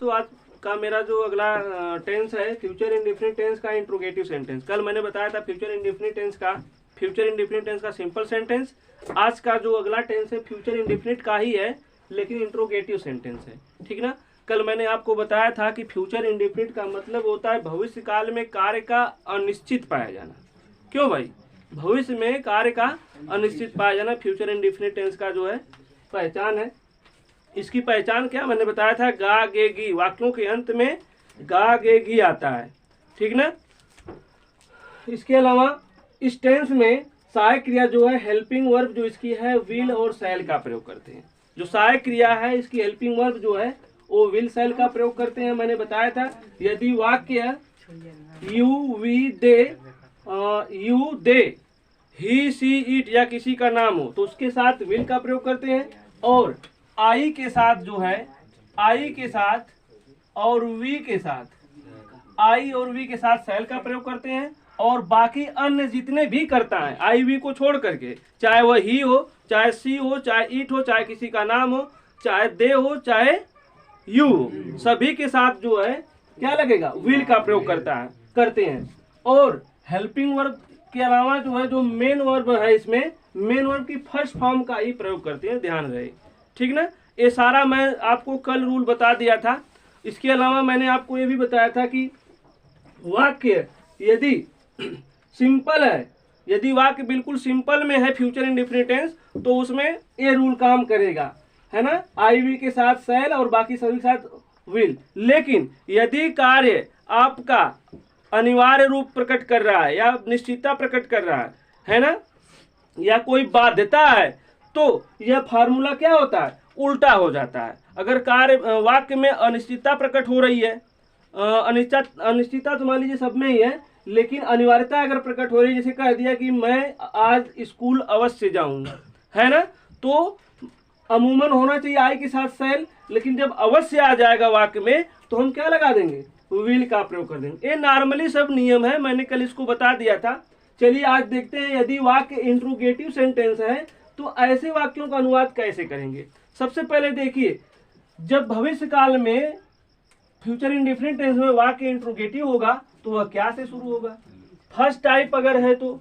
तो आज का मेरा जो अगला टेंस है फ्यूचर इंडेफिनिट टेंस का इंट्रोगेटिव सेंटेंस। कल मैंने बताया था फ्यूचर इंडेफिनिट टेंस का सिंपल सेंटेंस। आज का जो अगला टेंस है फ्यूचर इंडेफिनिट का ही है लेकिन इंट्रोगेटिव सेंटेंस है, ठीक ना। कल मैंने आपको बताया था कि फ्यूचर इंडेफिनिट का मतलब होता है भविष्य काल में कार्य का अनिश्चित पाया जाना। क्यों भाई? भविष्य में कार्य का अनिश्चित पाया जाना फ्यूचर इंडेफिनिट टेंस का जो है पहचान है। इसकी पहचान क्या मैंने बताया था, गा गे गी, वाक्यों के अंत में गा गे गी आता है, ठीक ना। इसके अलावा इस टेंस में सहायक क्रिया जो है हेल्पिंग वर्ब जो इसकी है विल और शैल का प्रयोग करते हैं। जो सहायक क्रिया है इसकी हेल्पिंग वर्ब जो है वो विल शैल का प्रयोग करते हैं। मैंने बताया था यदि वाक्य you we they you they he she it या किसी का नाम हो तो उसके साथ विल का प्रयोग करते हैं, और आई के साथ जो है आई के साथ और वी के साथ आई और वी के साथ शैल का प्रयोग करते हैं। और बाकी अन्य जितने भी करता है आई वी को छोड़ करके, चाहे वह ही हो, चाहे सी हो, चाहे इट हो, चाहे किसी का नाम हो, चाहे दे हो, चाहे यू हो, सभी के साथ जो है क्या लगेगा, विल का प्रयोग करते हैं। और हेल्पिंग वर्ब के अलावा जो है जो मेन वर्ब है इसमें मेन वर्ब की फर्स्ट फॉर्म का ही प्रयोग करते हैं, ध्यान रहे, ठीक ना। ये सारा मैं आपको कल रूल बता दिया था। इसके अलावा मैंने आपको ये भी बताया था कि वाक्य यदि सिंपल है, यदि वाक्य बिल्कुल सिंपल में है फ्यूचर इंडेफिनिट टेंस तो उसमें ये रूल काम करेगा, है ना, आई वी के साथ शैल और बाकी सभी के साथ विल। लेकिन यदि कार्य आपका अनिवार्य रूप प्रकट कर रहा है या निश्चितता प्रकट कर रहा है ना, या कोई बाध्यता है तो यह फार्मूला क्या होता है, उल्टा हो जाता है। अगर कार्य वाक्य में अनिश्चितता प्रकट हो रही है, अनिश्चितता तो मान लीजिए सब में ही है, लेकिन अनिवार्यता अगर प्रकट हो रही है, जैसे कह दिया कि मैं आज स्कूल अवश्य जाऊंगा, है ना, तो अमूमन होना चाहिए आई के साथ शैल, लेकिन जब अवश्य आ जाएगा वाक्य में तो हम क्या लगा देंगे, विल का प्रयोग कर देंगे। ये नॉर्मली सब नियम है, मैंने कल इसको बता दिया था। चलिए आज देखते हैं यदि वाक्य इंट्रोगेटिव सेंटेंस है तो ऐसे वाक्यों का अनुवाद कैसे करेंगे। सबसे पहले देखिए, जब भविष्य काल में फ्यूचर इंडेफिनिट टेंस में वाक्य इंट्रोगेटिव होगा तो वह क्या से शुरू होगा। फर्स्ट टाइप अगर है तो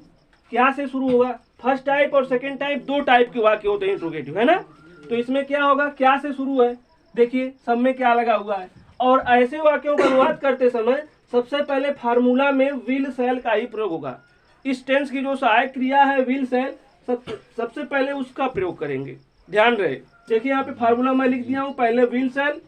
क्या से शुरू होगा। फर्स्ट टाइप और सेकेंड टाइप दो टाइप के वाक्य होते हैं इंट्रोगेटिव, है ना। तो इसमें क्या होगा, क्या से शुरू है, देखिए सब में क्या लगा हुआ है। और ऐसे वाक्यों का अनुवाद करते समय सबसे पहले फार्मूला में विल शैल का ही प्रयोग होगा। इस टेंस की जो सहायक क्रिया है विल शैल, सबसे पहले उसका प्रयोग करेंगे, ध्यान रहे। देखिए यहाँ पे फार्मूला मैं लिख दिया हूँ, पहले विल शैल,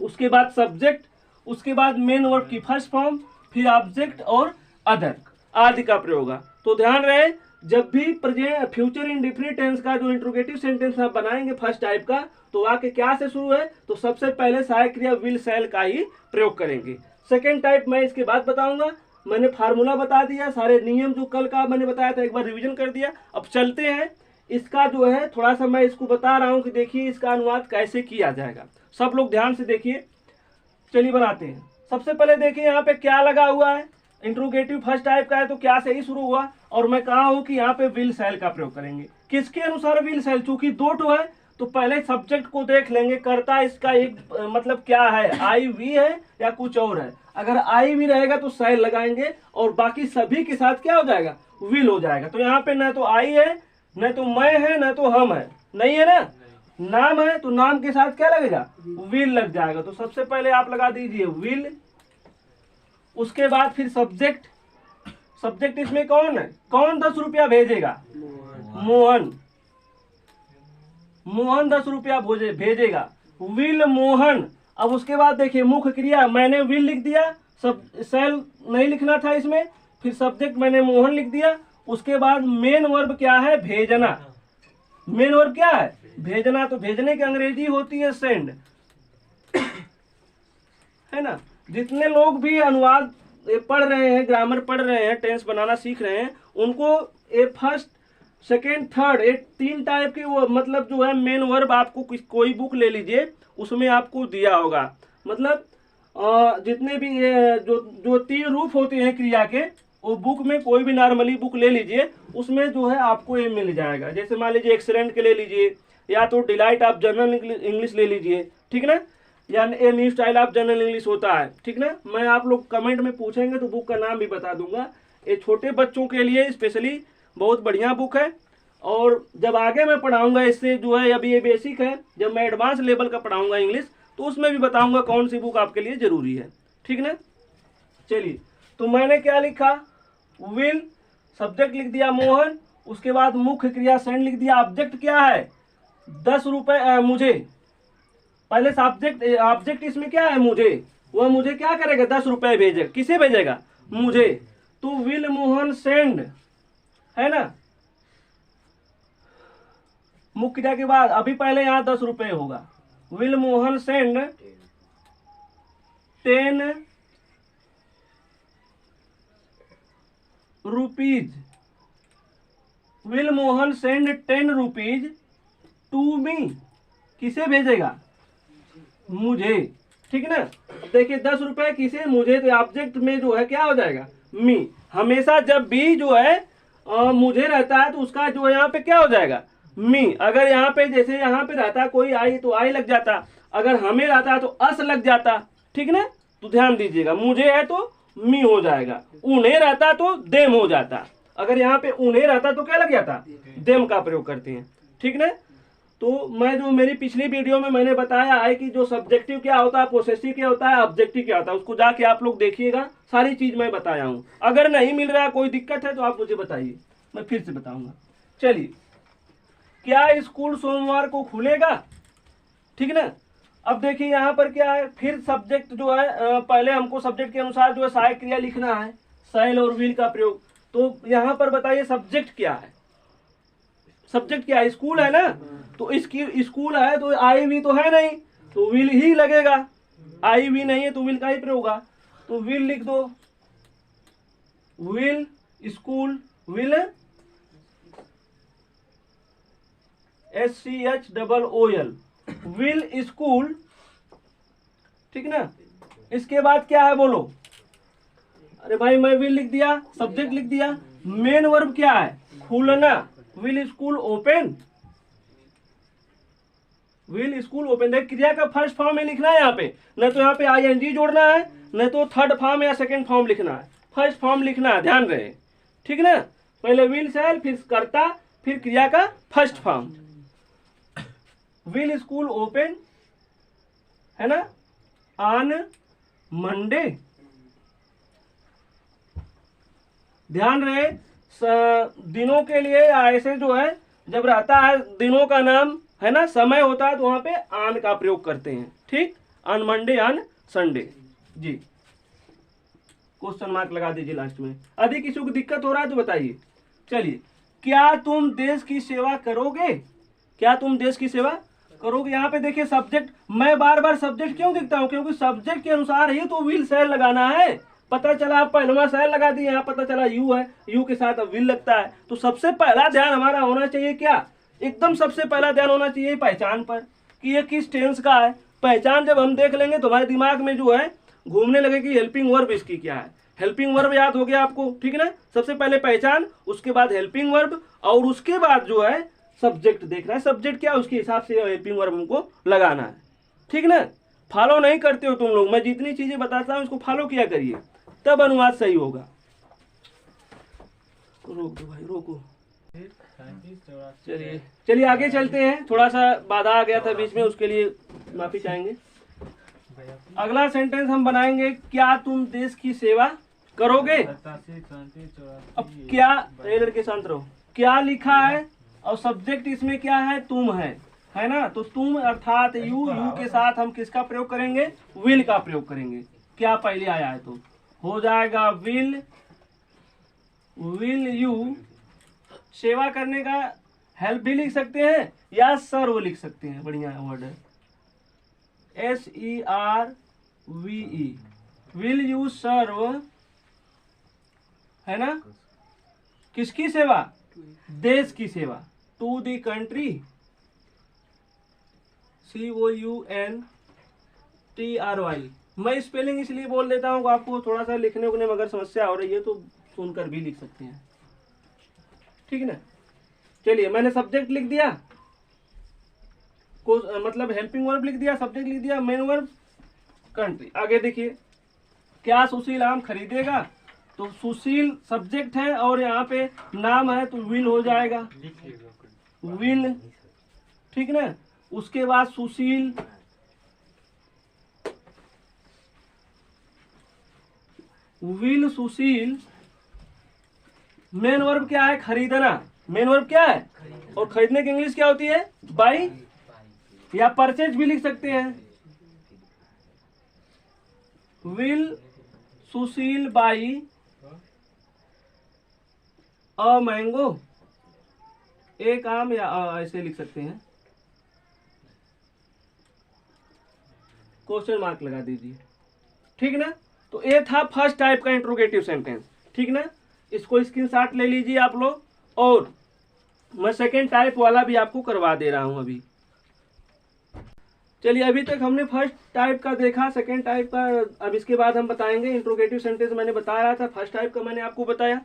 उसके बाद सब्जेक्ट, उसके बाद मेन वर्ब की फर्स्ट फॉर्म, फिर ऑब्जेक्ट और अदर आदि का प्रयोग होगा। तो ध्यान रहे, जब भी प्रेजेंट फ्यूचर इंडेफिनिट टेंस का जो इंट्रोगेटिव सेंटेंस आप बनाएंगे फर्स्ट टाइप का, तो वाक्य क्या से शुरू है तो सबसे पहले सहायक क्रिया विल शैल का ही प्रयोग करेंगे। सेकेंड टाइप मैं इसके बाद बताऊंगा। मैंने फार्मूला बता दिया, सारे नियम जो कल का मैंने बताया था एक बार रिवीजन कर दिया। अब चलते हैं, इसका जो है थोड़ा सा मैं इसको बता रहा हूं कि देखिए इसका अनुवाद कैसे किया जाएगा। सब लोग ध्यान से देखिए, चलिए बनाते हैं। सबसे पहले देखिए यहाँ पे क्या लगा हुआ है, इंट्रोगेटिव फर्स्ट टाइप का है तो क्या से ही शुरू हुआ, और मैं कहा हूं कि यहाँ पे विल शैल का प्रयोग करेंगे। किसके अनुसार विल शैल, चूंकि दो ठो है तो पहले सब्जेक्ट को देख लेंगे, कर्ता इसका एक मतलब क्या है, आई वी है या कुछ और है। अगर आई वी रहेगा तो शैल लगाएंगे और बाकी सभी के साथ क्या हो जाएगा, विल हो जाएगा। तो यहाँ पे न तो आई है, न तो मैं है, न तो हम है, नहीं है ना। नाम है तो नाम के साथ क्या लगेगा, विल लग जाएगा। तो सबसे पहले आप लगा दीजिए विल, उसके बाद फिर सब्जेक्ट। सब्जेक्ट इसमें कौन है, कौन 10 रुपया भेजेगा, मोहन। मोहन 10 रुपया भेजेगा, विल मोहन। अब उसके बाद देखिए मुख्य क्रिया, मैंने विल लिख दिया, सब शैल नहीं लिखना था इसमें, फिर सब्जेक्ट मैंने मोहन लिख दिया। उसके बाद मेन वर्ब क्या है, भेजना। मेन वर्ब क्या है, भेजना। तो भेजने की अंग्रेजी होती है सेंड, है ना। जितने लोग भी अनुवाद पढ़ रहे हैं, ग्रामर पढ़ रहे हैं, टेंस बनाना सीख रहे हैं, उनको ये फर्स्ट सेकेंड थर्ड ये तीन टाइप के वो मतलब जो है मेन वर्ब आपको कोई बुक ले लीजिए उसमें आपको दिया होगा। मतलब जितने भी ये जो तीन रूप होते हैं क्रिया के, वो बुक में कोई भी नॉर्मली बुक ले लीजिए, उसमें जो है आपको ये मिल जाएगा। जैसे मान लीजिए एक्सीलेंट के ले लीजिए, या तो डिलाइट ऑफ जनरल इंग्लिश ले लीजिए, ठीक ना। या a new style of general English होता है, ठीक ना। मैं आप लोग कमेंट में पूछेंगे तो बुक का नाम भी बता दूंगा। ये छोटे बच्चों के लिए स्पेशली बहुत बढ़िया बुक है, और जब आगे मैं पढ़ाऊंगा इससे जो है, अभी ये बेसिक है, जब मैं एडवांस लेवल का पढ़ाऊंगा इंग्लिश तो उसमें भी बताऊंगा कौन सी बुक आपके लिए जरूरी है, ठीक ना। चलिए, तो मैंने क्या लिखा, विल, सब्जेक्ट लिख दिया मोहन, उसके बाद मुख्य क्रिया सेंड लिख दिया। ऑब्जेक्ट क्या है, 10 रुपए मुझे, पहले सब्जेक्ट ऑब्जेक्ट इसमें क्या है, मुझे, वह मुझे क्या करेगा, 10 रुपए भेजेगा, किसे भेजेगा, मुझे। तो विल मोहन सेंड, है ना, मुख्य क्रिया के बाद अभी पहले यहां 10 रुपए होगा, will Mohan send 10 rupees, will Mohan send 10 rupees to me, किसे भेजेगा, मुझे, ठीक ना। देखिए 10 रुपए किसे, मुझे, तो ऑब्जेक्ट में जो है क्या हो जाएगा, मी। हमेशा जब भी जो है मुझे रहता है तो उसका जो है यहाँ पे क्या हो जाएगा, मी। अगर यहाँ पे जैसे यहाँ पे रहता कोई आई तो आई लग जाता, अगर हमें रहता तो अस लग जाता, ठीक ना। तो ध्यान दीजिएगा, मुझे है तो मी हो जाएगा, उन्हें रहता तो देम हो जाता, अगर यहाँ पे उन्हें रहता तो क्या लग जाता, देम का प्रयोग करते हैं, ठीक ना। तो मैं जो मेरी पिछली वीडियो में मैंने बताया है कि जो सब्जेक्टिव क्या होता है, पोसेसिव क्या होता है, ऑब्जेक्टिव क्या होता है, उसको जाके आप लोग देखिएगा, सारी चीज मैं बताया हूं। अगर नहीं मिल रहा, कोई दिक्कत है तो आप मुझे बताइए, मैं फिर से बताऊंगा। चलिए, क्या स्कूल सोमवार को खुलेगा, ठीक ना। अब देखिए यहाँ पर क्या है, फिर सब्जेक्ट जो है पहले हमको सब्जेक्ट के अनुसार जो है सहायक क्रिया लिखना है, शैल और विल का प्रयोग। तो यहाँ पर बताइए सब्जेक्ट क्या है, सब्जेक्ट क्या है, स्कूल है ना, तो इसकी स्कूल है तो आई वी तो है नहीं, तो विल ही लगेगा, आई वी नहीं है तो विल का ही प्रयोग होगा। तो विल लिख दो, will school, will SCHOOL, will school, ठीक ना। इसके बाद क्या है बोलो, अरे भाई मैं विल लिख दिया, सब्जेक्ट लिख दिया, मेन वर्ब क्या है, खुलना, will school open, will school open. देख क्रिया का फर्स्ट फॉर्म में लिखना है यहाँ पे, न तो यहाँ पे ING जोड़ना है, न तो थर्ड फॉर्म या सेकंड फॉर्म लिखना है, फर्स्ट फॉर्म लिखना है, ध्यान रहे, ठीक ना। पहले विल शैल, फिर कर्ता, फिर क्रिया का first form. Will school open, है ना, ऑन मंडे, ध्यान रहे दिनों के लिए ऐसे जो है जब रहता है दिनों का नाम, है ना, समय होता है तो वहां पे आन का प्रयोग करते हैं, ठीक, ऑन मंडे, ऑन संडे जी। क्वेश्चन मार्क लगा दीजिए लास्ट में। यदि किसी को दिक्कत हो रहा है तो बताइए। चलिए, क्या तुम देश की सेवा करोगे, क्या तुम देश की सेवा करोगे। यहाँ पे देखिए सब्जेक्ट, मैं बार बार सब्जेक्ट क्यों दिखता हूँ, क्योंकि सब्जेक्ट के अनुसार ही तो विल शैल लगाना है। पता चला आप पहलवा शैल लगा दिए, यहाँ पता चला यू है, यू के साथ अब विल लगता है। तो सबसे पहला ध्यान हमारा होना चाहिए क्या, एकदम सबसे पहला ध्यान होना चाहिए पहचान पर, कि ये किस टेंस का है। पहचान जब हम देख लेंगे तो हमारे दिमाग में जो है घूमने लगे कि हेल्पिंग वर्ब इसकी क्या है। हेल्पिंग वर्ब याद हो गया आपको, ठीक ना। सबसे पहले पहचान, उसके बाद हेल्पिंग वर्ब, और उसके बाद जो है सब्जेक्ट देखना है, सब्जेक्ट क्या उसके हिसाब से हेल्पिंग वर्ब हमको लगाना है, ठीक ना। फॉलो नहीं करते हो तुम लोग, मैं जितनी चीजें बताता हूँ उसको फॉलो किया करिए, तब अनुवाद सही होगा। रोक दो भाई, रोको। चलिए चलिए आगे चलते हैं, थोड़ा सा बाधा आ गया था बीच में, उसके लिए माफी चाहेंगे। अगला सेंटेंस हम बनाएंगे, क्या तुम देश की सेवा करोगे। अब क्या, लड़के शांत रहो, क्या लिखा है और सब्जेक्ट इसमें क्या है, तुम है ना। तो तुम अर्थात यू, यू के साथ हम किसका प्रयोग करेंगे, विल का प्रयोग करेंगे। क्या पहले आया है तो हो जाएगा विल, विल यू। सेवा करने का हेल्प भी लिख सकते हैं या सर्व लिख सकते हैं, बढ़िया वर्ड है, SERVE, विल यू सर्व, है ना, किसकी सेवा, देश की सेवा, टू द कंट्री, COUNTRY। मैं स्पेलिंग इसलिए बोल देता हूँ आपको थोड़ा सा लिखने उखने में अगर समस्या हो रही है तो सुनकर भी लिख सकते हैं, ठीक है ना। चलिए मैंने सब्जेक्ट लिख दिया, मतलब हेल्पिंग वर्ब लिख दिया, सब्जेक्ट लिख दिया, मेन वर्ब कंट्री। आगे देखिए, क्या सुशील आम खरीदेगा, तो सुशील सब्जेक्ट है और यहाँ पे नाम है तो विल हो जाएगा, विल, ठीक ना। उसके बाद सुशील, विल सुशील, मेन वर्ब क्या है, खरीदना, मेन वर्ब क्या है, और खरीदने की इंग्लिश क्या होती है, बाई, या परचेज भी लिख सकते हैं, will Sushil by a mango, एक आम, या ऐसे लिख सकते हैं, क्वेश्चन मार्क लगा दीजिए, ठीक ना। तो ये था फर्स्ट टाइप का इंट्रोगेटिव सेंटेंस, ठीक ना। इसको स्क्रीनशॉट ले लीजिए आप लोग, और मैं सेकेंड टाइप वाला भी आपको करवा दे रहा हूं अभी। चलिए, अभी तक हमने फर्स्ट टाइप का देखा, सेकेंड टाइप का अब इसके बाद हम बताएंगे। इंट्रोगेटिव सेंटेंस मैंने बता रहा था, फर्स्ट टाइप का मैंने आपको बताया,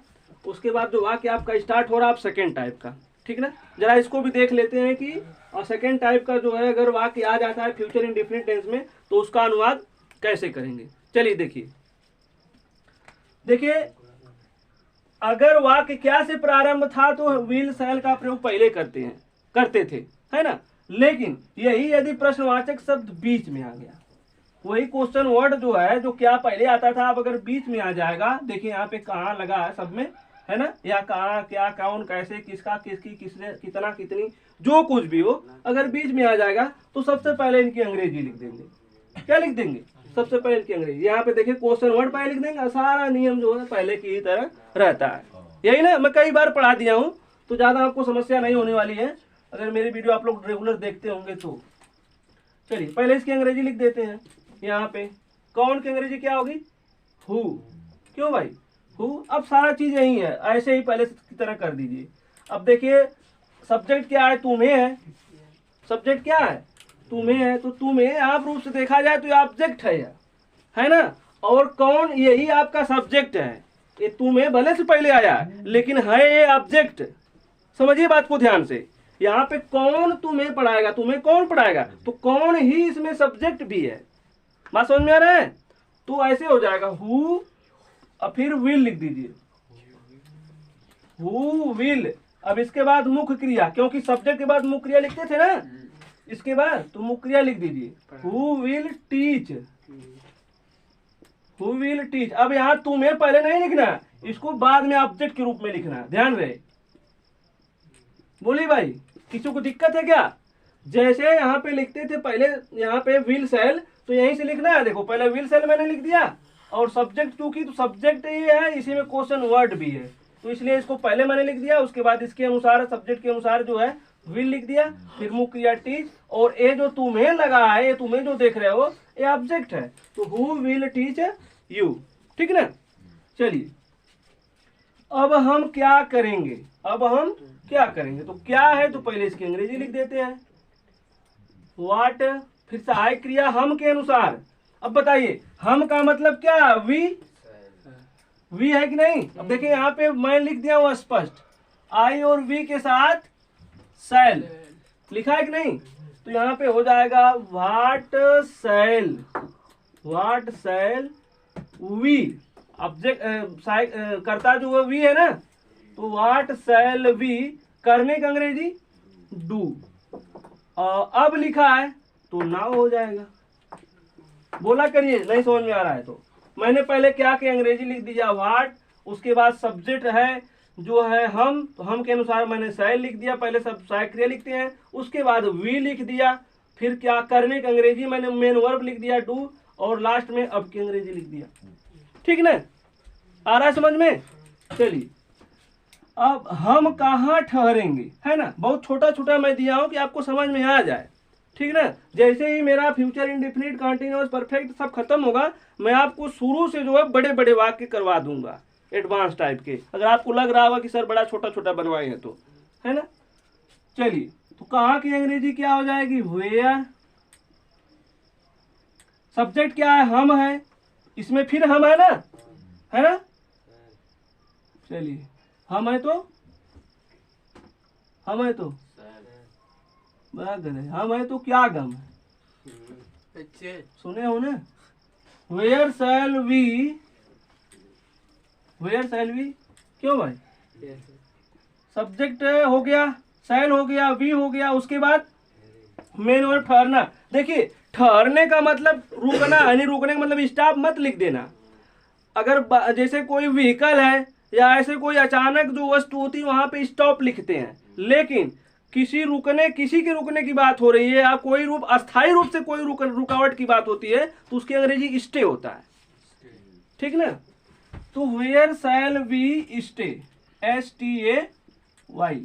उसके बाद जो वाक्य आपका स्टार्ट हो रहा है आप सेकेंड टाइप का, ठीक ना। जरा इसको भी देख लेते हैं कि और सेकेंड टाइप का जो है अगर वाक्य आ जाता है फ्यूचर इंडेफिनिट टेंस में तो उसका अनुवाद कैसे करेंगे। चलिए देखिए, अगर वाक्य क्या से प्रारंभ था तो विल शैल का प्रयोग पहले करते थे, है ना। लेकिन यही यदि प्रश्नवाचक शब्द बीच में आ गया, वही क्वेश्चन वर्ड जो है, जो क्या पहले आता था, अब अगर बीच में आ जाएगा, देखिए यहाँ पे कहाँ लगा है सब में, है ना, या कहाँ, क्या, कौन, कैसे, किसका, किसकी, किसने, कितना, कितनी, जो कुछ भी हो, अगर बीच में आ जाएगा तो सबसे पहले इनकी अंग्रेजी लिख देंगे। क्या लिख देंगे, सबसे पहले इनकी अंग्रेजी। यहाँ पे देखिए क्वेश्चन वर्ड पहले लिख देंगे, सारा नियम जो है पहले की ही तरह रहता है। यही ना, मैं कई बार पढ़ा दिया हूँ, तो ज्यादा आपको समस्या नहीं होने वाली है अगर मेरी वीडियो आप लोग रेगुलर देखते होंगे तो। चलिए पहले इसकी अंग्रेजी लिख देते हैं। यहाँ पे कौन की अंग्रेजी क्या होगी, हु, क्यों भाई, हु। अब सारा चीज यही है, ऐसे ही पहले की तरह कर दीजिए। अब देखिए सब्जेक्ट क्या है, तुम्हें है, सब्जेक्ट क्या है, तुम्हें है, तो तुम्हें आप रूप से देखा जाए तो ये ऑब्जेक्ट है ना। और कौन, यही आपका सब्जेक्ट है, ये तुम्हें भले से पहले आया है लेकिन है ये ऑब्जेक्ट। समझिए बात को ध्यान से, यहाँ पे कौन तुम्हें पढ़ाएगा, तुम्हें कौन पढ़ाएगा, तो कौन ही इसमें सब्जेक्ट भी है। बात समझ में आ रहा है। तो ऐसे हो जाएगा हु, और फिर विल लिख दीजिए, हु विल। अब इसके बाद मुख्य क्रिया, क्योंकि सब्जेक्ट के बाद मुख्य क्रिया लिखते थे ना, इसके बाद तो मुख्य क्रिया लिख दीजिए, who will teach, who will teach. अब यहाँ तुम्हें पहले नहीं लिखना, इसको बाद में ऑब्जेक्ट के रूप में लिखना, ध्यान रहे। बोलिए भाई, किसी को दिक्कत है क्या। जैसे यहाँ पे लिखते थे पहले, यहाँ पे विल सेल, तो यहीं से लिखना है। देखो पहले विल सेल मैंने लिख दिया, और सब्जेक्ट क्योंकि तो सब्जेक्ट ये है, इसी में क्वेश्चन वर्ड भी है, तो इसलिए इसको पहले मैंने लिख दिया। उसके बाद इसके अनुसार, सब्जेक्ट के अनुसार जो है विल लिख दिया, फिर मुख्य क्रिया टीच, और ये जो तुम्हें लगा है, ये तुम्हें जो देख रहे हो, ये ऑब्जेक्ट है, तो हु विल टीच यू, ठीक ना। चलिए अब हम क्या करेंगे, तो क्या है, तो पहले इसकी अंग्रेजी लिख देते हैं, व्हाट, फिर सहायक क्रिया हम के अनुसार। अब बताइए हम का मतलब क्या, वी है कि नहीं। अब देखिए यहाँ पे मैं लिख दिया हूँ स्पष्ट, आई और वी के साथ सेल लिखा है कि नहीं, तो यहाँ पे हो जाएगा व्हाट सेल वी, ऑब्जेक्ट करता जो है वी है ना, तो व्हाट सेल वी, करने का अंग्रेजी डू। अब लिखा है तो नाउ हो जाएगा। बोला करिए, नहीं समझ में आ रहा है तो। मैंने पहले क्या के अंग्रेजी लिख दिया व्हाट, उसके बाद सब्जेक्ट है जो है हम, तो हम के अनुसार मैंने सेल लिख दिया, पहले सब सहायक क्रिया लिखते हैं, उसके बाद वी लिख दिया, फिर क्या करने का अंग्रेजी मैंने मेन वर्ब लिख दिया डू, और लास्ट में अब की अंग्रेजी लिख दिया, ठीक ना। आ रहा है समझ में। चलिए अब हम कहाँ ठहरेंगे, है ना, बहुत छोटा छोटा मैं दिया हूं कि आपको समझ में आ जाए, ठीक ना। जैसे ही मेरा फ्यूचर इंडेफिनिट, कंटीन्यूअस, परफेक्ट सब खत्म होगा, मैं आपको शुरू से जो है बड़े बड़े वाक्य करवा दूंगा, एडवांस टाइप के, अगर आपको लग रहा होगा कि सर बड़ा छोटा छोटा बनवाए हैं तो, है ना। चलिए तो कहाँ की अंग्रेजी क्या हो जाएगी, वेयर, सब्जेक्ट क्या है, हम है, इसमें फिर हम है ना, चलिए हम है तो बड़ा गधे, हम है तो क्या गम है, अच्छे सुने हो ना। वेयर शैल वी, क्यों भाई, सब्जेक्ट हो गया, शैल हो गया, वी हो गया, उसके बाद मेन वर्ब ठहरना। देखिए ठहरने का मतलब रुकना, यानी रुकने का मतलब स्टॉप मत लिख देना। अगर जैसे कोई व्हीकल है या ऐसे कोई अचानक जो वस्तु होती है वहां पे स्टॉप लिखते हैं, लेकिन किसी के रुकने की बात हो रही है या कोई रूप अस्थायी रूप से कोई रुकावट की बात होती है तो उसकी अंग्रेजी स्टे होता है, ठीक ना। तो where shall we stay, STAY।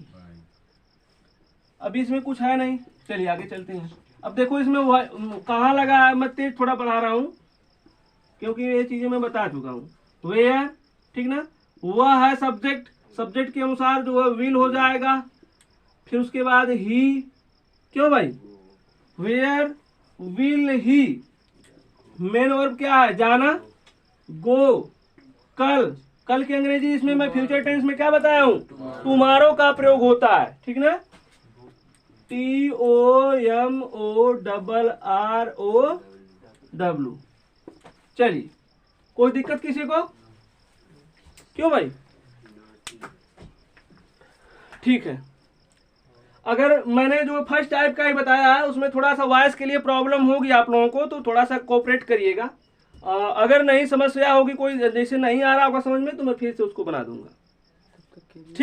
अभी इसमें कुछ है नहीं, चलिए आगे चलते हैं। अब देखो इसमें कहाँ लगा है, मैं तेज थोड़ा पढ़ा रहा हूं क्योंकि ये चीजें मैं बता चुका हूं। वेयर, ठीक ना, वह है सब्जेक्ट, सब्जेक्ट के अनुसार जो है विल हो जाएगा। फिर उसके बाद ही, क्यों भाई, where will he, main verb क्या है, जाना, गो, कल, कल की अंग्रेजी इसमें मैं फ्यूचर टेंस में क्या बताया हूं, टुमारो का प्रयोग होता है, ठीक ना, TOMORROW। चलिए कोई दिक्कत किसी को, क्यों भाई, ठीक है। अगर मैंने जो फर्स्ट टाइप का ही बताया है उसमें थोड़ा सा वॉइस के लिए प्रॉब्लम होगी आप लोगों को, तो थोड़ा सा कोऑपरेट करिएगा। अगर नहीं समस्या होगी, कोई जैसे नहीं आ रहा होगा समझ में, तो मैं फिर से उसको बना दूंगा, ठीक।